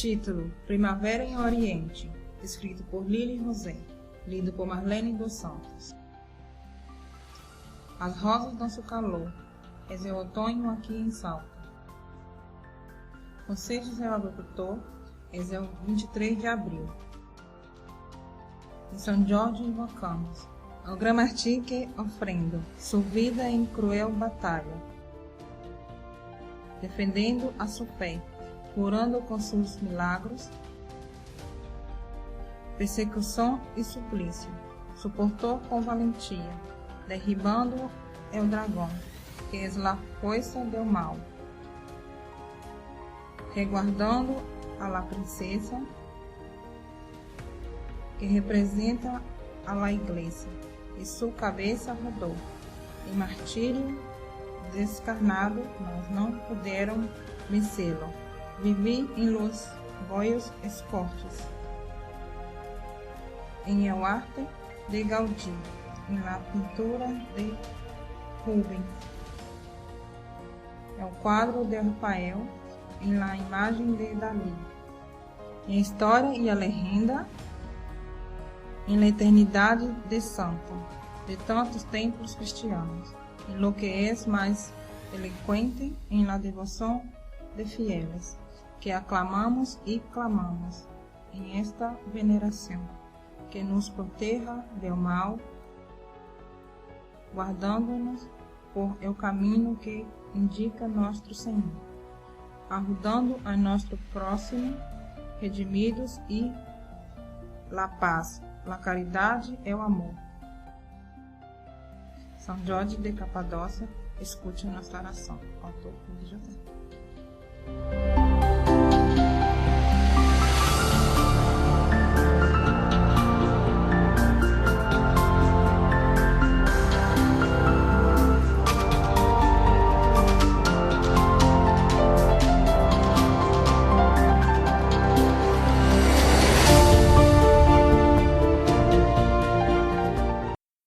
Título: Primavera em Oriente, escrito por Lili Rosé, lido por Marlene dos Santos. As rosas dão seu calor, é o outono aqui em Salta. Você, José o agricultor, é o 23 de abril. Em São Jorge invocamos, ao gramática ofrendo, sua vida em cruel batalha, defendendo a sua fé, curando com seus milagros, persecução e suplício, suportou com valentia, derribando o dragão, que é a força do mal, reguardando a la princesa, que representa a la igreja, e sua cabeça rodou, em martírio descarnado, mas não puderam vencê-lo. Vivi em los boios esportes, em el arte de Gaudí, em la pintura de Rubens, é o quadro de Rafael, em la imagem de Dalí, em a história e a legenda, em la eternidade de santo, de tantos templos cristianos, em lo que é mais eloquente, em la devoção de fieles, que aclamamos e clamamos em esta veneração, que nos proteja do mal, guardando-nos por o caminho que indica nosso Senhor, ajudando a nosso próximo, redimidos e la paz, la caridade e o amor. São Jorge de Capadócia, escute nossa oração. Autor José.